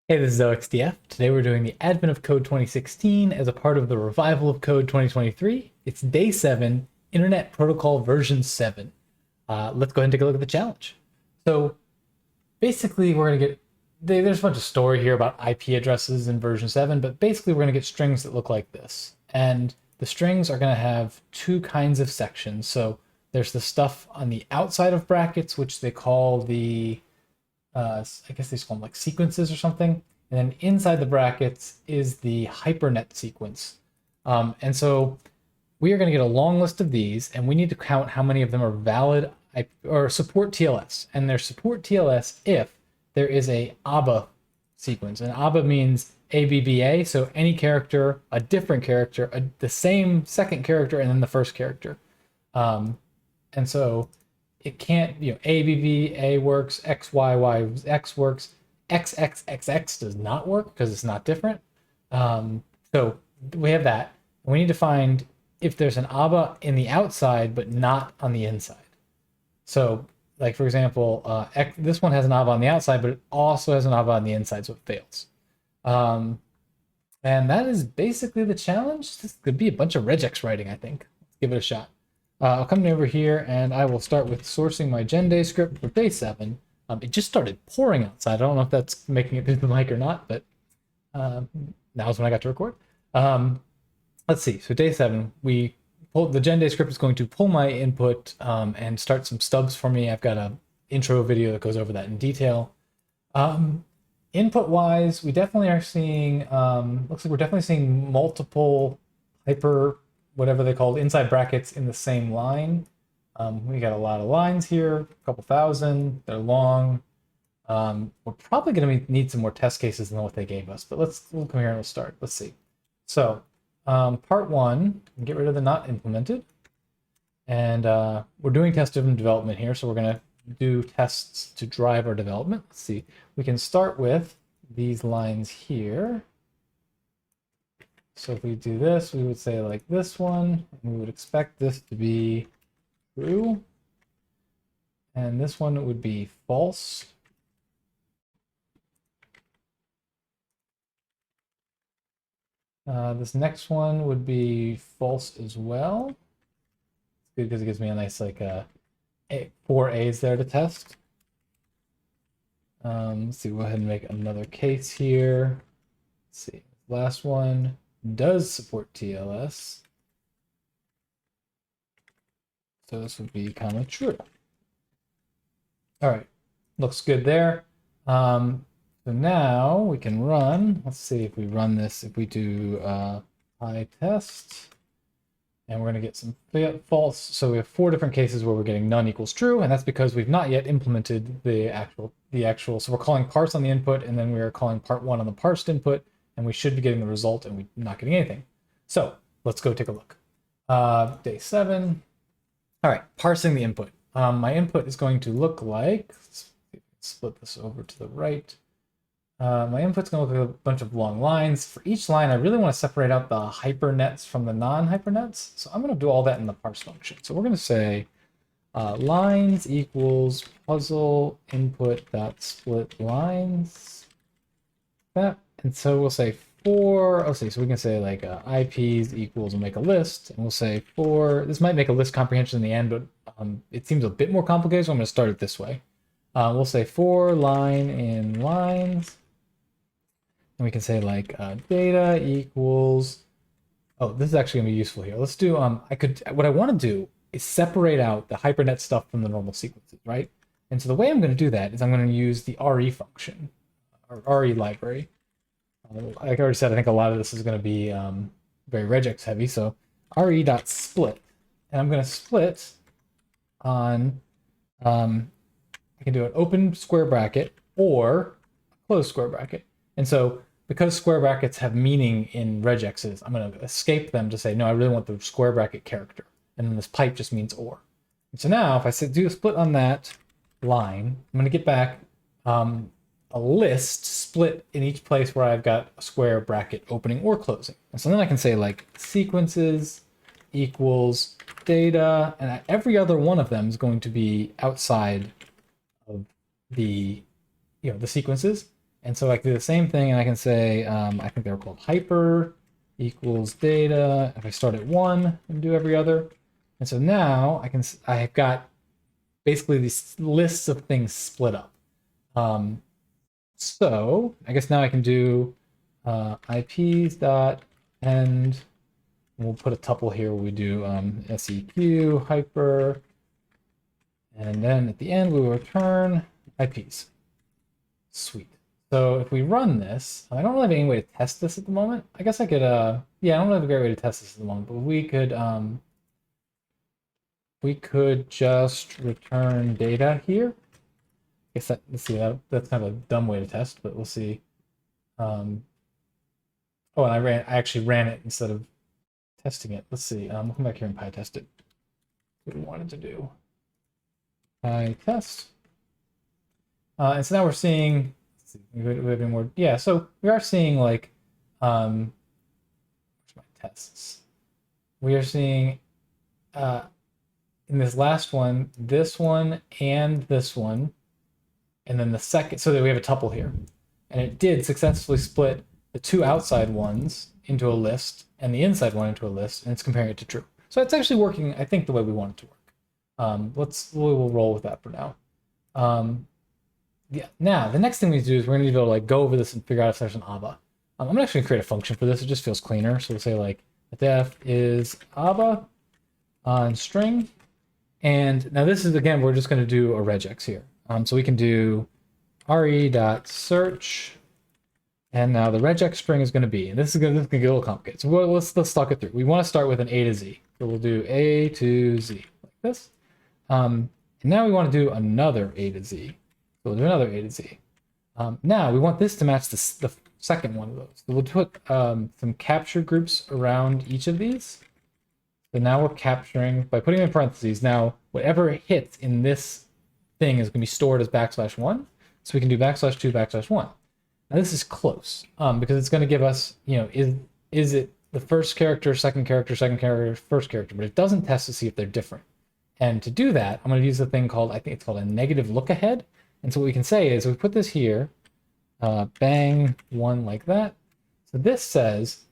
Hey, this is OXDF. Today we're doing the Advent of Code 2016 as a part of the revival of Code 2023. It's day 7, Internet Protocol version 7. Let's go ahead and take a look at the challenge. So basically we're going to get, there's a bunch of story here about IP addresses in version 7, but basically we're going to get strings that look like this. And the strings are going to have two kinds of sections. So there's the stuff on the outside of brackets, which they call the I guess they call them like sequences or something. And then inside the brackets is the hypernet sequence. And so we are going to get a long list of these, and we need to count how many of them are valid or support TLS. And they're support TLS if there is a ABBA sequence. And ABBA means ABBA, so any character, a different character, the same second character, and then the first character. And so it can't, ABB, works, XYY, X works, XXXX does not work because it's not different. So we have that. We need to find if there's an ABBA in the outside, but not on the inside. So like, for example, this one has an ABBA on the outside, but it also has an ABBA on the inside, so it fails. And that is basically the challenge. This could be a bunch of regex writing, I think. Let's give it a shot. I'll come over here and I will start with sourcing my genday script for day 7. It just started pouring outside. I don't know if that's making it through the mic or not, but now's when I got to record. Let's see. So day 7, the genday script is going to pull my input and start some stubs for me. I've got an intro video that goes over that in detail. Input wise, we definitely are seeing, looks like we're definitely seeing multiple whatever they call inside brackets in the same line. We got a lot of lines here, a couple thousand, they're long. We're probably going to need some more test cases than what they gave us, but we'll come here and we'll start. Let's see. So part 1, get rid of the not implemented. And we're doing test-driven development here, so we're going to do tests to drive our development. Let's see. We can start with these lines here. So if we do this, we would say like this one, and we would expect this to be true. And this one would be false. This next one would be false as well. It's good because it gives me a nice like 4 A's there to test. Let's see, we'll go ahead and make another case here. Let's see, last one does support TLS. So this would be kind of true. All right, looks good there. So now we can run. Let's see if we run this. If we do test, and we're going to get some false. So we have 4 different cases where we're getting none equals true, and that's because we've not yet implemented the actual. So we're calling parse on the input, and then we are calling part 1 on the parsed input, and we should be getting the result, and we're not getting anything. So let's go take a look. Day 7. All right, parsing the input. My input is going to look like, let's split this over to the right. My input's going to look like a bunch of long lines. For each line, I really want to separate out the hypernets from the non-hypernets. So I'm going to do all that in the parse function. So we're going to say lines equals puzzle input dot split lines. That, and so we'll say so we can say like IPs equals and make a list, and we'll say this might make a list comprehension in the end, but it seems a bit more complicated, so I'm going to start it this way. We'll say for line in lines, and we can say like data equals, this is actually going to be useful here. Let's do, what I want to do is separate out the hypernet stuff from the normal sequences, right? And so the way I'm going to do that is I'm going to use the RE function, or RE library. Like I already said, I think a lot of this is going to be very regex heavy. So re.split, and I'm going to split on, I can do an open square bracket or a closed square bracket. And so because square brackets have meaning in regexes, I'm going to escape them to say, no, I really want the square bracket character. And then this pipe just means or. And so now if I do a split on that line, I'm going to get back a list split in each place where I've got a square bracket opening or closing. And so then I can say like sequences equals data, and every other one of them is going to be outside of the sequences. And so I can do the same thing, and I can say, I think they're called hyper equals data. If I start at 1 and do every other. And so now I've got basically these lists of things split up. So I guess now I can do IPs dot end. We'll put a tuple here where we do seq hyper, and then at the end we will return IPs. Sweet. So if we run this, I don't really have any way to test this at the moment. I guess I could, yeah, I don't really have a great way to test this at the moment, but we could just return data here. I guess let's see, that's kind of a dumb way to test, but we'll see. Oh, and I actually ran it instead of testing it. Let's see. We'll come back here and PyTest it. What we wanted to do. PyTest. And so now we're seeing. Let's see, we have any more. Yeah. So we are seeing like, where's my tests? We are seeing, in this last one, this one and this one, and then the second. So that we have a tuple here, and it did successfully split the two outside ones into a list and the inside one into a list, and it's comparing it to true. So it's actually working, I think, the way we want it to work. We'll roll with that for now. Yeah. Now the next thing we need to do is we're going to be able to like go over this and figure out if there's an ABA. I'm actually going to create a function for this. It just feels cleaner. So we'll say like def is ABA on string, and now this is again we're just going to do a regex here. So we can do re.search. And now the regex string is going to be, and this is going to get a little complicated. So let's talk it through. We want to start with an A to Z. So we'll do A to Z like this. And now we want to do another A to Z. So we'll do another A to Z. Now we want this to match the second one of those. So we'll put some capture groups around each of these. So now we're capturing, by putting them in parentheses, now whatever hits in this thing is going to be stored as \1. So we can do \2 \1. Now this is close because it's going to give us, you know, is it the first character, second character, first character, but it doesn't test to see if they're different. And to do that, I'm going to use a thing called, I think it's called a negative look ahead. And so what we can say is we put this here, bang 1 like that. So this says,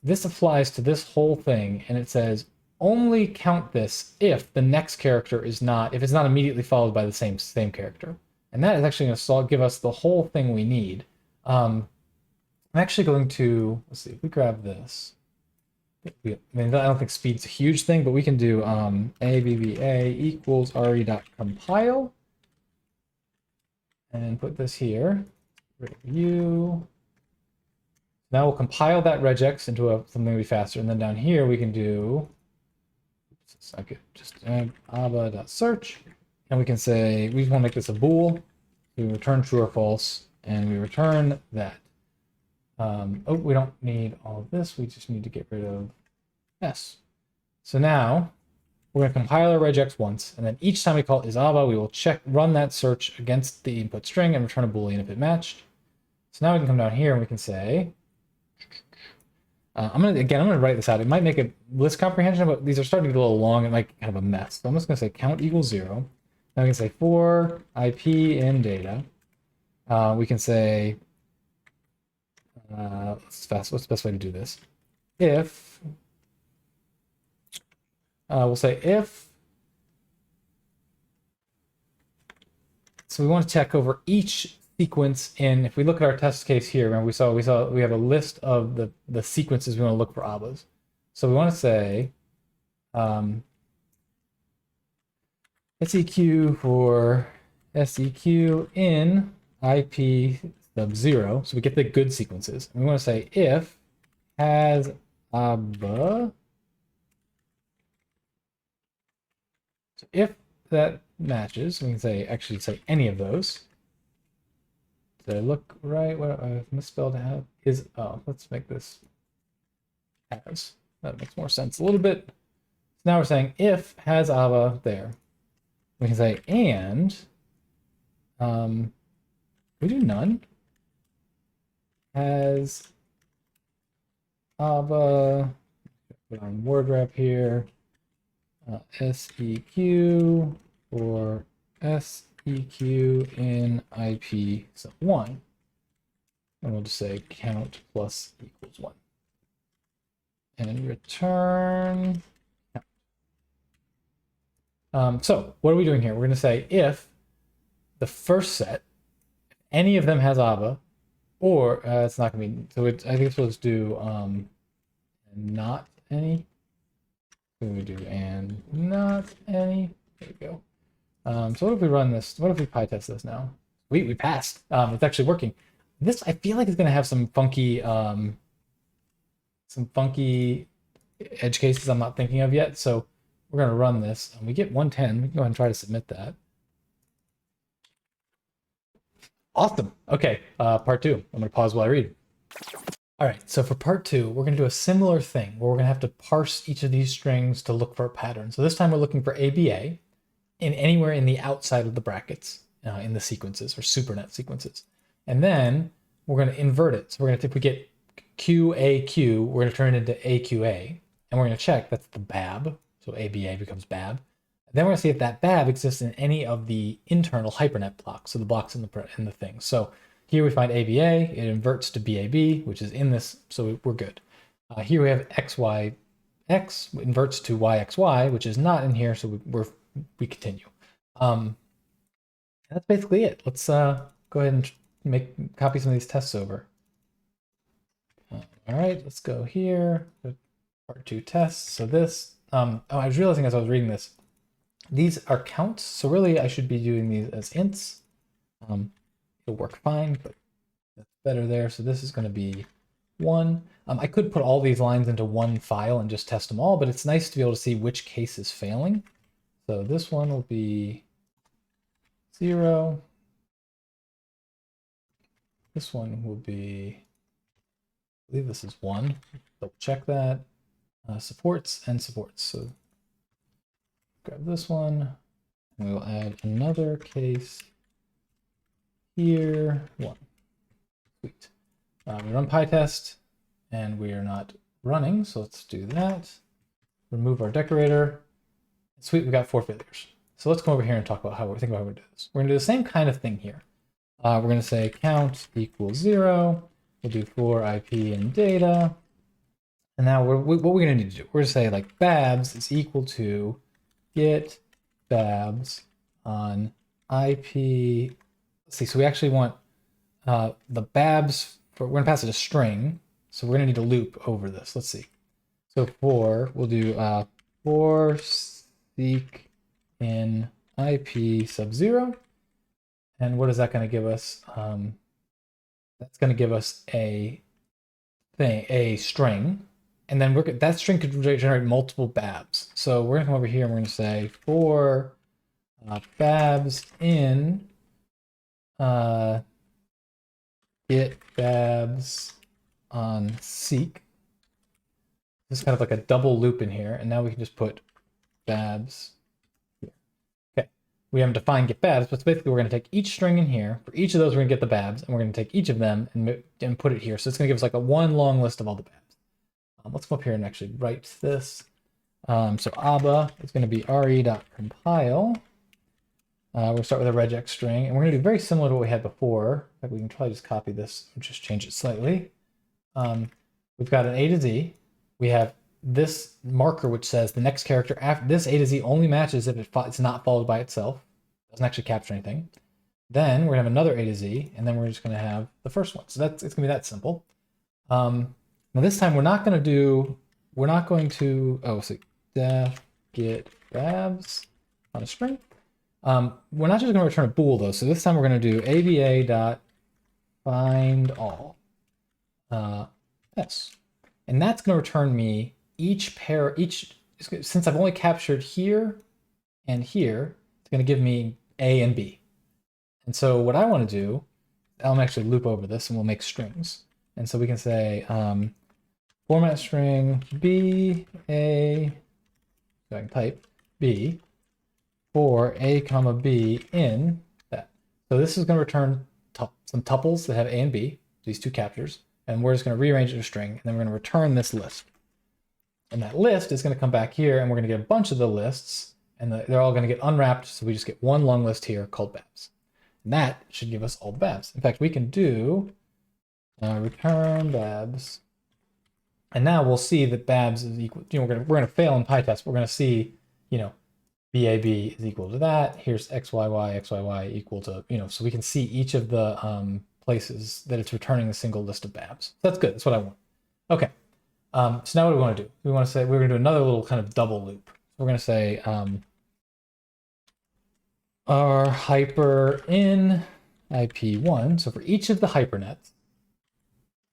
this applies to this whole thing, and it says only count this if the next character is not, if it's not immediately followed by the same character. And that is actually going to give us the whole thing we need. I'm actually going to, let's see, if we grab this. I mean, I don't think speed's a huge thing, but we can do ABBA equals re.compile. And put this here. Review. Now we'll compile that regex into something that'll be faster. And then down here we can do, oops, I could just add aba.search. And we can say, we just want to make this a bool. We return true or false, and we return that. Oh, we don't need all of this. We just need to get rid of s. So now we're going to compile our regex once, and then each time we call isAba, we will run that search against the input string and return a boolean if it matched. So now we can come down here and we can say, I'm gonna write this out. It might make a list comprehension, but these are starting to get a little long. It might be kind of a mess. So I'm just gonna say count equals 0. Now we can say for IP in data. We can say, what's the best way to do this? If, we'll say if, so we want to check over each sequence in, if we look at our test case here, remember we have a list of the sequences we want to look for ABAs. So we want to say, seq for seq in IP sub 0. So we get the good sequences. And we want to say if has ABA. So if that matches, we can say any of those. Did I look right? What I misspelled have is, oh, let's make this has. That makes more sense a little bit. So now we're saying if has ABA there. We can say and we do none has ABA, put on word wrap here, seq for eq in IP sub 1. And we'll just say count plus equals 1. And return count. So what are we doing here? We're going to say if the first set, any of them has ABA, or it's not going to be, so I think it's supposed to do not any. So we do and not any. There we go. So what if we run this? What if we PyTest this now? We passed. It's actually working. This I feel like is going to have some funky edge cases I'm not thinking of yet. So we're going to run this, and we get 110. We can go ahead and try to submit that. Awesome. Okay, part 2. I'm going to pause while I read. All right, so for part 2, we're going to do a similar thing where we're going to have to parse each of these strings to look for a pattern. So this time we're looking for ABA in anywhere in the outside of the brackets in the sequences or supernet sequences. And then we're going to invert it. So we're going to, if we get QAQ, we're going to turn it into AQA, and we're going to check that's the BAB. So ABA becomes BAB. Then we're going to see if that BAB exists in any of the internal hypernet blocks, so the blocks in the thing. So here we find ABA, it inverts to BAB, which is in this, so we're good. Here we have XYX, inverts to YXY, which is not in here, so we continue. That's basically it. Let's go ahead and copy some of these tests over. All right, let's go here. Part 2 tests. So this, I was realizing as I was reading this, these are counts. So really I should be doing these as ints. It'll work fine, but that's better there. So this is going to be 1. I could put all these lines into one file and just test them all, but it's nice to be able to see which case is failing. So this one will be 0. This one will be, I believe this is 1. Double check that. Supports and supports. So grab this one, and we'll add another case here, 1. Sweet. We run PyTest, and we are not running, so let's do that. Remove our decorator. Sweet, we got 4 failures. So let's come over here and talk about how we're thinking about how we do this. We're going to do the same kind of thing here. We're going to say count equals 0. We'll do for IP and data. And now what we're going to need to do, we're going to say like babs is equal to get babs on IP. Let's see, so we actually want the babs, we're going to pass it a string. So we're going to need a loop over this. Let's see. So we'll do for seek in IP sub 0. And what is that going to give us? That's going to give us a string. And then that string could generate multiple babs. So we're going to come over here and we're going to say for babs in get babs on seek. This is kind of like a double loop in here. And now we can just put babs here. Okay, we haven't defined get babs, but basically we're going to take each string in here. For each of those, we're going to get the babs, and we're going to take each of them and put it here. So it's going to give us like one long list of all the babs. Let's come up here and actually write this. So ABA is going to be re.compile. We'll start with a regex string, and we're going to do very similar to what we had before. In fact, we can probably just copy this and just change it slightly. We've got an A to Z. We have this marker which says the next character after this A to Z only matches if it's not followed by itself. It doesn't actually capture anything. Then we're going to have another A to Z, and then we're just going to have the first one. So it's going to be that simple. Now this time we're not going to, see, def get babs on a string. We're not just going to return a bool though. So this time we're going to do aba dot find all s, and that's going to return me since I've only captured here and here, it's going to give me A and B. And so what I want to do, I'll actually loop over this and we'll make strings. And so we can say format string B, A, so I can type B for A comma B in that. So this is going to return some tuples that have A and B, these two captures, and we're just going to rearrange it to a string, and then we're going to return this list. And that list is going to come back here, and we're going to get a bunch of the lists, and they're all going to get unwrapped. So we just get one long list here called babs. And that should give us all the babs. In fact, we can do return babs. And now we'll see that babs is equal, we're going to fail in PyTest. We're going to see, BAB is equal to that. Here's XYY equal to, so we can see each of the places that it's returning a single list of babs. So that's good. That's what I want. Okay. So now what do we want to do? We want to say, we're going to do another little kind of double loop. We're going to say our hyper in IP1. So for each of the hypernets,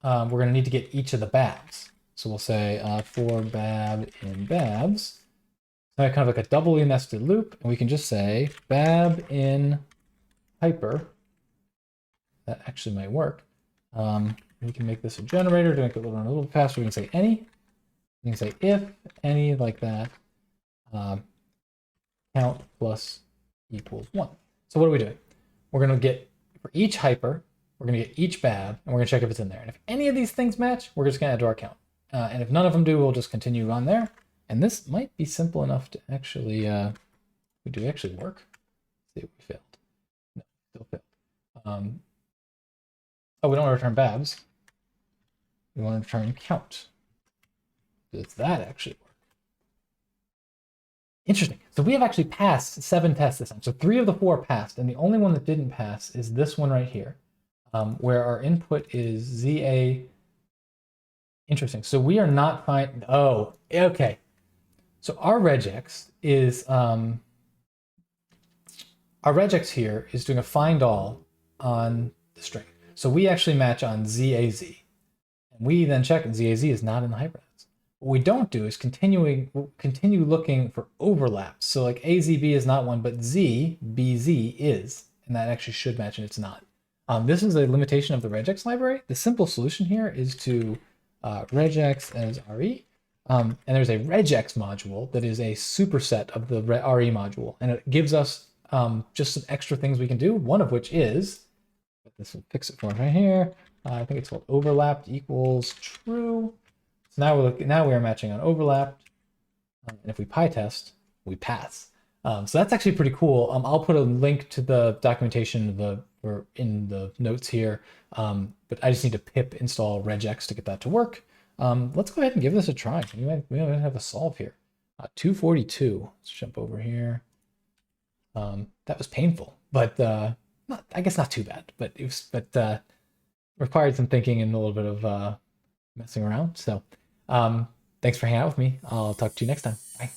we're going to need to get each of the babs. So we'll say for bab in babs. So kind of like a doubly nested loop, and we can just say bab in hyper. That actually might work. We can make this a generator to make it run a little faster. We can say any. We can say if any like that. Count plus equals 1. So what are we doing? We're going to get, for each hyper, we're going to get each bab, and we're going to check if it's in there. And if any of these things match, we're just going to add to our count. And if none of them do, we'll just continue on there. And this might be simple enough to actually, do we actually work? Let's see if we failed. No, still failed. Oh, we don't want to return babs. We want to return count. Does that actually work? Interesting. So we have actually passed 7 tests this time. So 3 of the 4 passed, and the only one that didn't pass is this one right here, where our input is ZA. Interesting. So we are not finding. Oh, okay. So our regex is our regex here is doing a find all on the string. So we actually match on ZAZ, and we then check and ZAZ is not in the hypernets. What we don't do is continue looking for overlaps. So like AZB is not one, but ZBZ is, and that actually should match, and it's not. This is a limitation of the regex library. The simple solution here is to regex as RE, and there's a regex module that is a superset of the RE module, and it gives us just some extra things we can do. One of which is, this will fix it for us right here. I think it's called overlapped equals true. So now we are matching on overlapped, and if we PyTest, we pass. So that's actually pretty cool. I'll put a link to the documentation or in the notes here, but I just need to pip install regex to get that to work. Let's go ahead and give this a try. We might have a solve here. 242. Let's jump over here. That was painful, but I guess not too bad. But it was, required some thinking and a little bit of messing around. So thanks for hanging out with me. I'll talk to you next time. Bye.